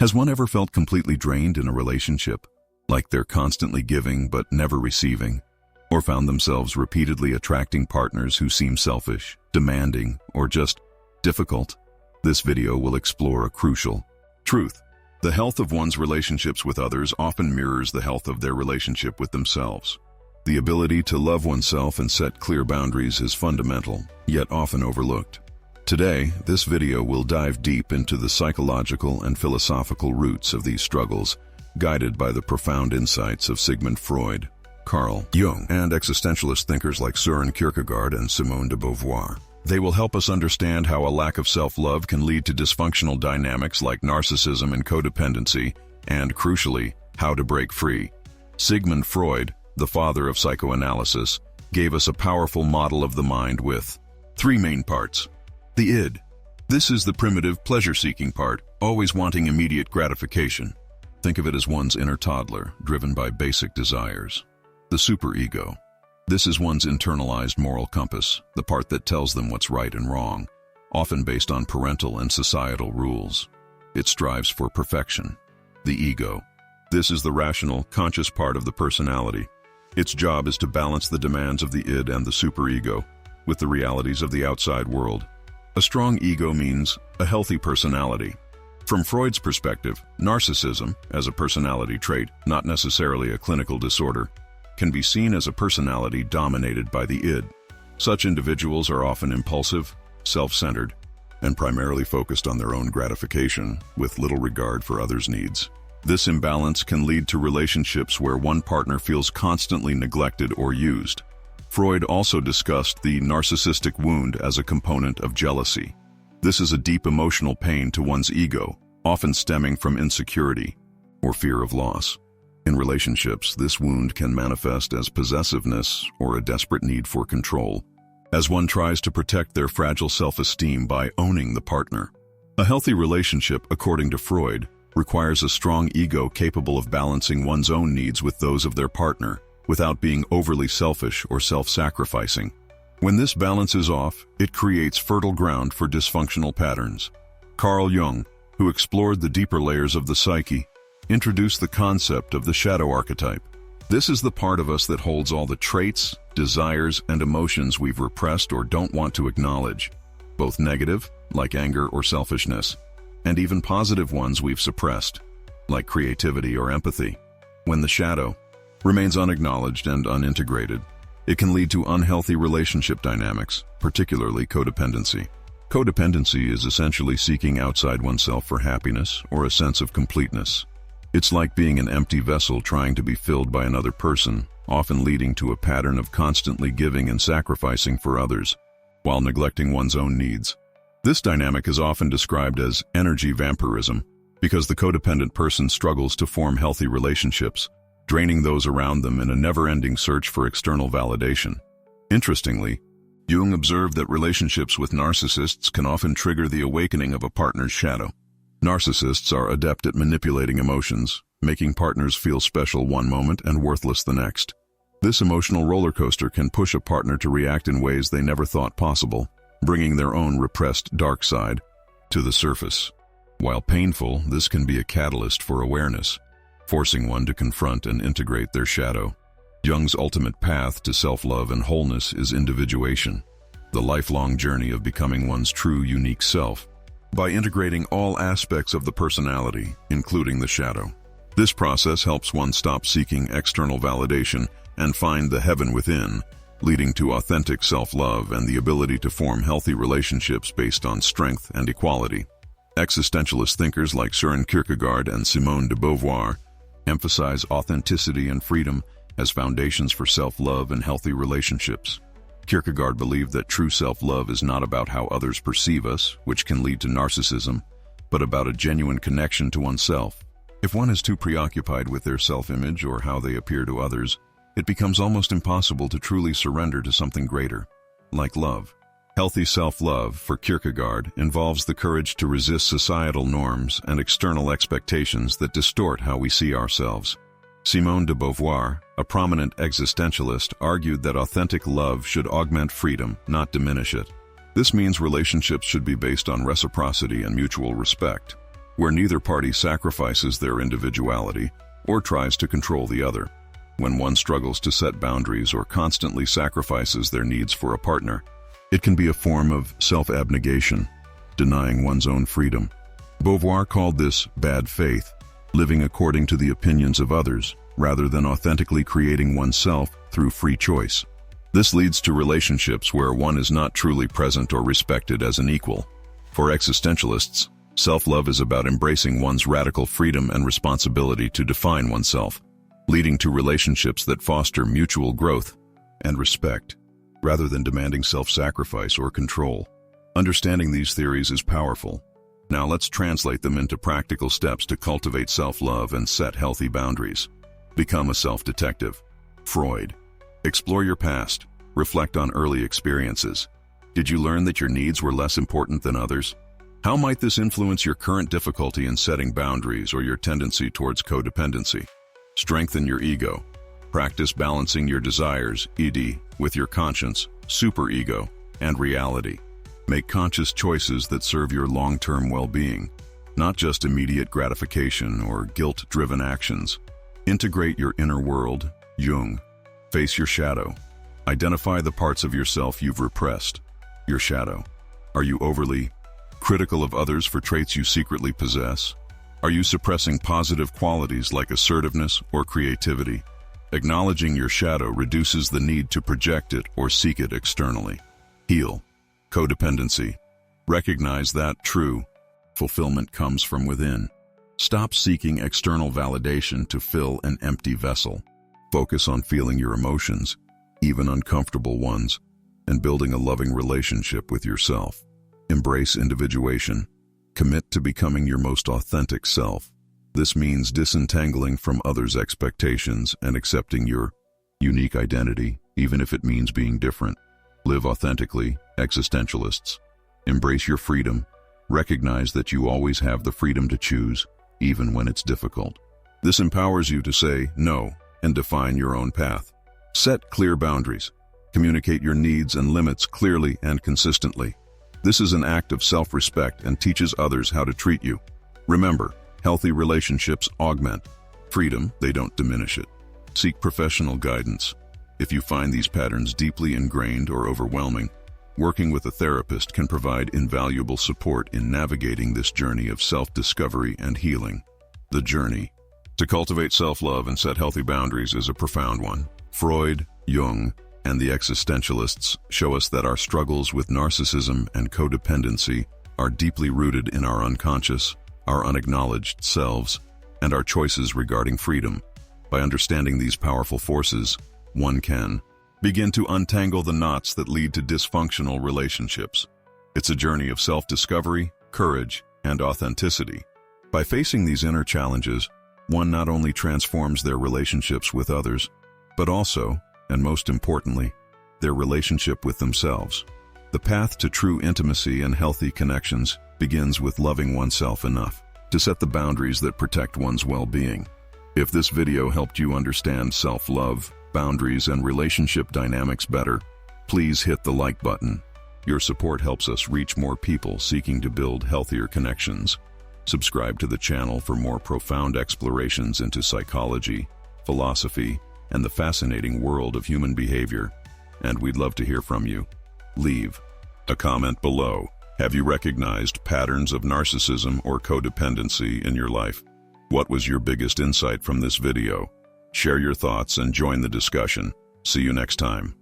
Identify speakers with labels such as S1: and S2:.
S1: Has one ever felt completely drained in a relationship, like they're constantly giving but never receiving, or found themselves repeatedly attracting partners who seem selfish, demanding, or just difficult? This video will explore a crucial truth. The health of one's relationships with others often mirrors the health of their relationship with themselves. The ability to love oneself and set clear boundaries is fundamental, yet often overlooked. Today, this video will dive deep into the psychological and philosophical roots of these struggles, guided by the profound insights of Sigmund Freud, Carl Jung, and existentialist thinkers like Søren Kierkegaard and Simone de Beauvoir. They will help us understand how a lack of self-love can lead to dysfunctional dynamics like narcissism and codependency, and, crucially, how to break free. Sigmund Freud, the father of psychoanalysis, gave us a powerful model of the mind with three main parts. The id. This is the primitive, pleasure-seeking part, always wanting immediate gratification. Think of it as one's inner toddler, driven by basic desires. The superego. This is one's internalized moral compass, the part that tells them what's right and wrong, often based on parental and societal rules. It strives for perfection. The ego. This is the rational, conscious part of the personality. Its job is to balance the demands of the id and the superego with the realities of the outside world. A strong ego means a healthy personality. From Freud's perspective, narcissism, as a personality trait, not necessarily a clinical disorder, can be seen as a personality dominated by the id. Such individuals are often impulsive, self-centered, and primarily focused on their own gratification, with little regard for others' needs. This imbalance can lead to relationships where one partner feels constantly neglected or used. Freud also discussed the narcissistic wound as a component of jealousy. This is a deep emotional pain to one's ego, often stemming from insecurity or fear of loss. In relationships, this wound can manifest as possessiveness or a desperate need for control, as one tries to protect their fragile self-esteem by owning the partner. A healthy relationship, according to Freud, requires a strong ego capable of balancing one's own needs with those of their partner, without being overly selfish or self-sacrificing. When this balance is off, it creates fertile ground for dysfunctional patterns. Carl Jung, who explored the deeper layers of the psyche, introduced the concept of the shadow archetype. This is the part of us that holds all the traits, desires, and emotions we've repressed or don't want to acknowledge, both negative, like anger or selfishness, and even positive ones we've suppressed, like creativity or empathy. When the shadow remains unacknowledged and unintegrated, it can lead to unhealthy relationship dynamics, particularly codependency. Codependency is essentially seeking outside oneself for happiness or a sense of completeness. It's like being an empty vessel trying to be filled by another person, often leading to a pattern of constantly giving and sacrificing for others, while neglecting one's own needs. This dynamic is often described as energy vampirism, because the codependent person struggles to form healthy relationships, draining those around them in a never-ending search for external validation. Interestingly, Jung observed that relationships with narcissists can often trigger the awakening of a partner's shadow. Narcissists are adept at manipulating emotions, making partners feel special one moment and worthless the next. This emotional roller coaster can push a partner to react in ways they never thought possible, bringing their own repressed dark side to the surface. While painful, this can be a catalyst for awareness, forcing one to confront and integrate their shadow. Jung's ultimate path to self-love and wholeness is individuation, the lifelong journey of becoming one's true, unique self, by integrating all aspects of the personality, including the shadow. This process helps one stop seeking external validation and find the heaven within, leading to authentic self-love and the ability to form healthy relationships based on strength and equality. Existentialist thinkers like Søren Kierkegaard and Simone de Beauvoir emphasize authenticity and freedom as foundations for self-love and healthy relationships. Kierkegaard believed that true self-love is not about how others perceive us, which can lead to narcissism, but about a genuine connection to oneself. If one is too preoccupied with their self-image or how they appear to others, it becomes almost impossible to truly surrender to something greater, like love. Healthy self-love, for Kierkegaard, involves the courage to resist societal norms and external expectations that distort how we see ourselves. Simone de Beauvoir, a prominent existentialist, argued that authentic love should augment freedom, not diminish it. This means relationships should be based on reciprocity and mutual respect. where neither party sacrifices their individuality or tries to control the other. When one struggles to set boundaries or constantly sacrifices their needs for a partner, it can be a form of self-abnegation, denying one's own freedom. Beauvoir called this bad faith, living according to the opinions of others, rather than authentically creating oneself through free choice. This leads to relationships where one is not truly present or respected as an equal. For existentialists, self-love is about embracing one's radical freedom and responsibility to define oneself, leading to relationships that foster mutual growth and respect, rather than demanding self-sacrifice or control. Understanding these theories is powerful. Now let's translate them into practical steps to cultivate self-love and set healthy boundaries. Become a self-detective. Freud. Explore your past. Reflect on early experiences. Did you learn that your needs were less important than others? How might this influence your current difficulty in setting boundaries or your tendency towards codependency? Strengthen your ego. Practice balancing your desires, id, with your conscience, superego, and reality. Make conscious choices that serve your long-term well-being, not just immediate gratification or guilt-driven actions. Integrate your inner world, Jung. Face your shadow. Identify the parts of yourself you've repressed. Your shadow. Are you overly critical of others for traits you secretly possess? Are you suppressing positive qualities like assertiveness or creativity? Acknowledging your shadow reduces the need to project it or seek it externally. Heal. Codependency. Recognize that true fulfillment comes from within. Stop seeking external validation to fill an empty vessel. Focus on feeling your emotions, even uncomfortable ones, and building a loving relationship with yourself. Embrace individuation. Commit to becoming your most authentic self. This means disentangling from others' expectations and accepting your unique identity, even if it means being different. Live authentically, existentialists. Embrace your freedom. Recognize that you always have the freedom to choose, even when it's difficult. This empowers you to say no and define your own path. Set clear boundaries. Communicate your needs and limits clearly and consistently. This is an act of self-respect and teaches others how to treat you. Remember, healthy relationships augment freedom, they don't diminish it. Seek professional guidance. If you find these patterns deeply ingrained or overwhelming, working with a therapist can provide invaluable support in navigating this journey of self-discovery and healing. The journey to cultivate self-love and set healthy boundaries is a profound one. Freud, Jung, and the existentialists show us that our struggles with narcissism and codependency are deeply rooted in our unconscious, our unacknowledged selves, and our choices regarding freedom. By understanding these powerful forces, one can begin to untangle the knots that lead to dysfunctional relationships. It's a journey of self-discovery, courage, and authenticity. By facing these inner challenges, one not only transforms their relationships with others, but also, and most importantly, their relationship with themselves. The path to true intimacy and healthy connections begins with loving oneself enough to set the boundaries that protect one's well-being. If this video helped you understand self-love, boundaries, and relationship dynamics better, please hit the like button. Your support helps us reach more people seeking to build healthier connections. Subscribe to the channel for more profound explorations into psychology, philosophy, and the fascinating world of human behavior. And we'd love to hear from you. Leave a comment below. Have you recognized patterns of narcissism or codependency in your life? What was your biggest insight from this video? Share your thoughts and join the discussion. See you next time.